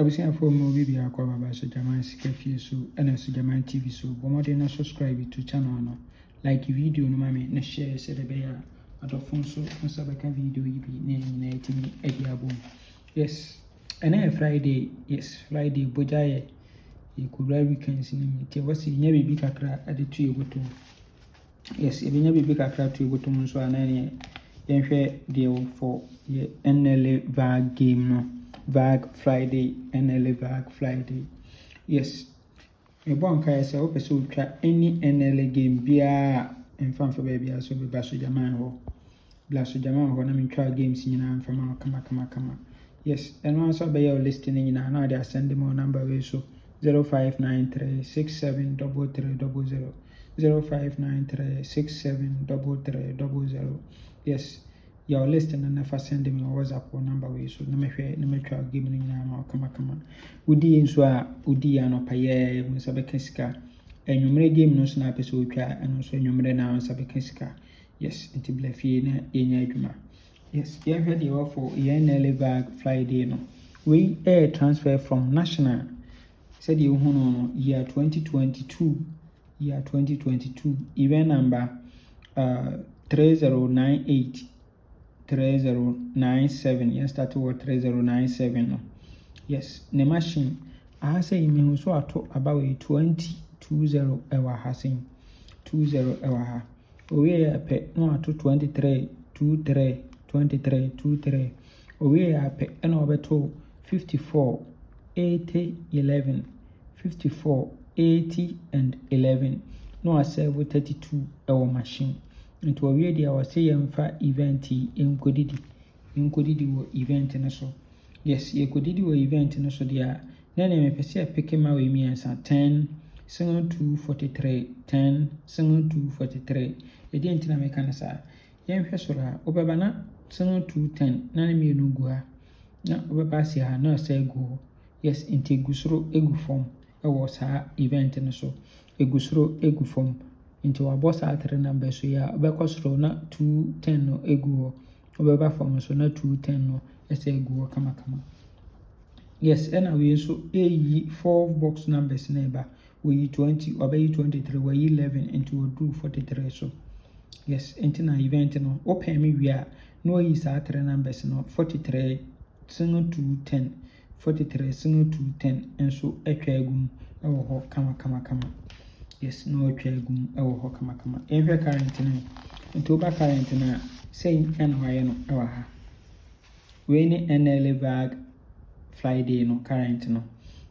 abusuafo mu bi bia akwa baba so Jaman sika fie so ena so Jaman TV so bomode na subscribe to channel no like video no mame na share se de be ya adofo so nsa beka video yi bi na etimi edi abom. Yes, ena Friday, yes, Friday bojaye e kubra weekends ni tie wasi nya bibi kakra ade tu egoto. Yes, e nya bibi kakra tu egoto nso anane yenhwe de for ye Nla Vag game no. Vag Friday, Nla Vag Friday. Yes. Me bon kai say ope so twa any Nla game bia mfamfa baby aso be baso Jaman ho. Blaso Jaman ho na me twa games nyina mfama kama. Yes, and once be your listening nyina na dey send me number we so 0593673300 0593673300. Yes. Your list and never send me WhatsApp number we so na me try game ni nyama kama udi nso a udi ya no paye mu sabeka sika enwumre game no so na pese otwa eno so enwumre na sabeka sika. Yes, nti blafie na enya adwuma. Yes, ye hwe de offer ye Nla Vag Friday no we air transfer from national said you no year 2022 event number 3098 3097. Yes, start with 3097 no. Yes, the machine I say me so ato about 2020 ewa hasin 20 ewa ha owe ape no ato 23 owe ape ena obeto 54 80 11 54 80 and 11 no asave 32 ewa machine. Into a way, I was saying for event inkodidi wo event na so. Yes, ye kodidi wo event na so dia. Nene me pese pick ma we mi ansa 10 single 243 10 single 243. E di entina me kan sa. Yen hwe so ra obeba na single 210 na ne me no gu ha. Na obeba si ha na sa gu. Yes, inte gusro egu form e wo sa event na so. Egusro egu form. Into a boss at number so ya obekosro na 210 no egu obeba form so na 210 no ese egu kama. Yes, and we so a 4 box numbers neighbor we 20 obey 23 we 11 into do 43 so. Yes, into na event no open me we are no is at numbers no 43 single 210 43 single 210 and so etwa egum e wo ho kama. Yes, no twagum ewo ho kama. Ehwe current na nto ba current na say en hoye no ewa ha. We ni Nla Vag Friday no current no.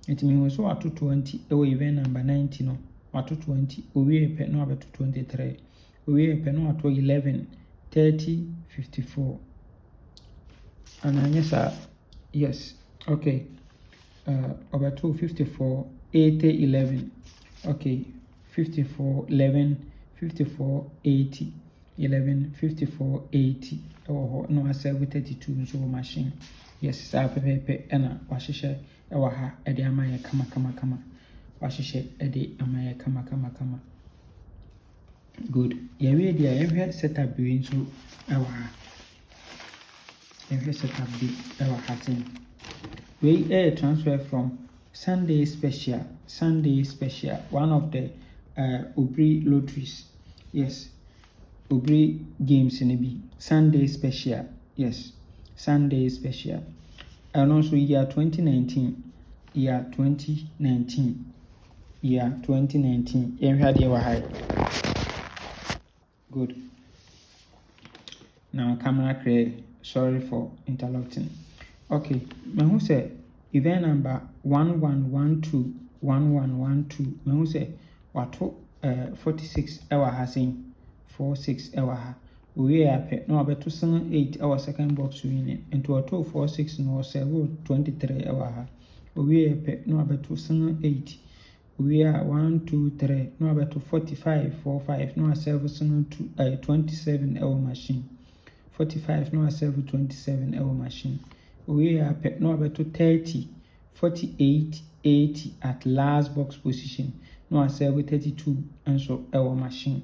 It mean so ato 20 ewo event number 90 no. Ato 20 owie pe no abeto 23. Owie pe no ato 11 30 54. Ananyesa yes. Okay. Abeto 54 80 11. Okay. 54 11 54 80 11 54 80 oh no asave 32 so machine. Yes, sa pepe ena wahihye ewa ha ede amaye kama wahihye ede amaye kama good. Ye we dia ye setup bi nso ewa ha ye setup bi ewa ha tin we air transfer from Sunday special one of the Obri lotteries. Yes, Obri games in be Sunday special. Yes, Sunday special. And also year 2019. And we had your high. Good. Now camera create. Sorry for interrupting. Okay, me who say event number 1112. Me who say wato 46 ewa ha sen 46 ewa ha we ape no abeto sen 8 ewa second box win into wato 46 no 23 ewa ha we ape no abeto sen 8 we are 1 2 3 no abeto 45 45 no serve sen 27 ewa machine 45 no serve 27 ewa machine we ape no abeto 30 48 80 at last box position no serve 32 and so our machine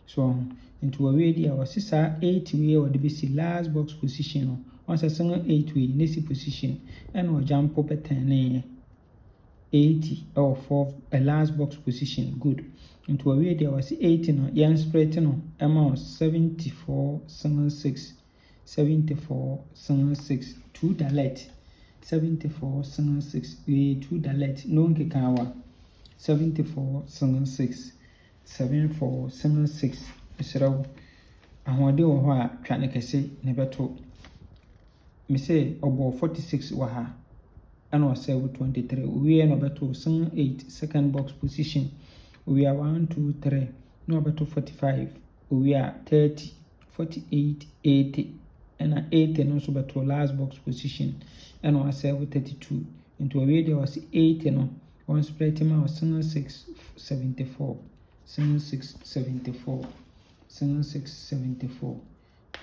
so into a way there was 8 we or the last box position On say single 8 way nisi position and or jump up 10 80 or 4 a last box position. Good. Into a way there was 80 no yan spread no amount 74 single 6 74 single 6 2 dalet 74 single 6 we 2 dalet no nkekawa 74 single 6 74 single 6 esrawo ahode wo ho a twa ne kese ne beto me say obo 46 wa ha and was 23 we are no beto single 8 second box position we are 1 2 3 no beto 45 we are 30 48 80 and 80 no so beto last box position and was 32 into a way there was 80 no one spread him out single 6 74 single 6 74 single 6 74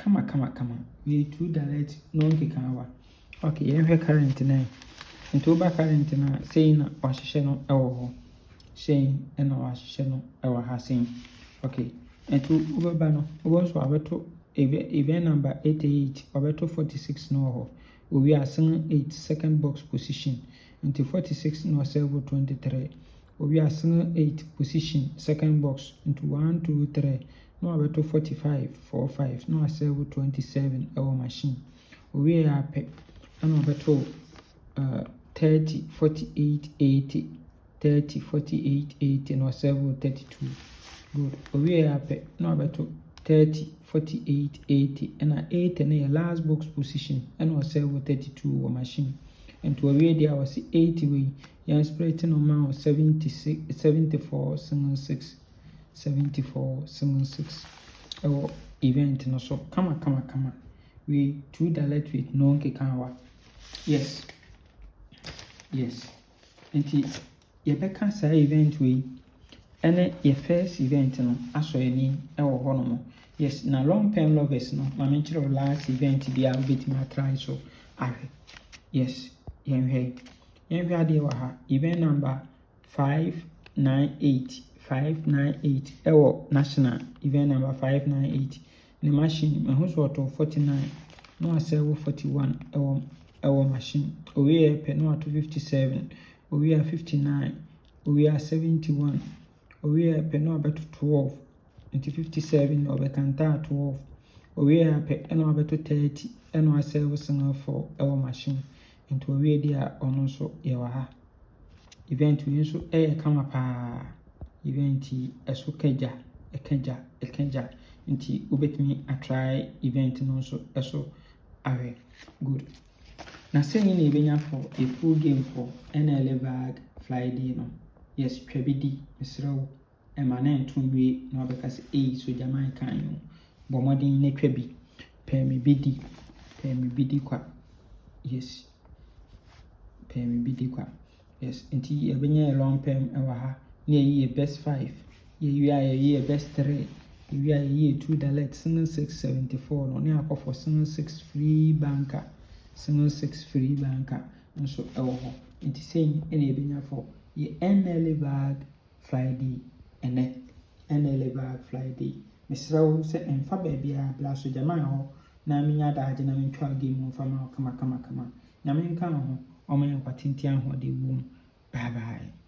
kama we 2 direct no nkekawa okay you current na into ba current na say na wahye no ewo ho say na wahye no ewo ha say okay into ubeba no ubo so abeto event number 88 abeto 46 no ho we are single 8 second box position into 46 no serve 23 we are single 8 position second box into 1 2 3 no abeto 45 45 no serve 27 our machine we are pe no abeto 30 48 80 30 48 80 no serve 32 good we are pe no abeto 30 48 80 and 80 na last box position and was serve 32 our machine and to away there was 80 way yan spread no amount 76 74 single 6 74 single 6 our event no so kama we 2 direct with no nkekawa yes enti ye beka sa event we ene ye first event no aso ani ewo ho no yes na long term lovers no ma menchiro last event dia bit ma try so ahe yes yenhwe ade wa ha event number 598 ewo national event number 598 the machine me ho so to 49 no asewo 41 ewo machine we pe no to 57 we are 59 we are 71 we pe no about 12 into 57 or bekanta 12 we are pe no about 30 and asewo single for ewo machine into we dia ono so ye wa ha event we so kama pa event eso keja nti ubetimi a try event no so eso awe good na say ni ebenya for a full game for Nla Vag Friday no yes twabidi mesrawo emane ntumwe na obekase so jaman kan no bomodin ne twabi pemi bidi kwa yes pemi bidi kwa yes nti ebenya long term ewa ha na ye best 5 ye best 3 we are here 2 direct single 674 no ne akofo single 6 free banker single 6 free banker nso ewo ho nti saying ene ebenya for ye Nla Vag Friday Nla Vag Friday misrawo se emfa bia bla so jaman ho na menya daage na mentwa game ho fa ma kama na menka ho o men kwatinti ahode wom bye bye.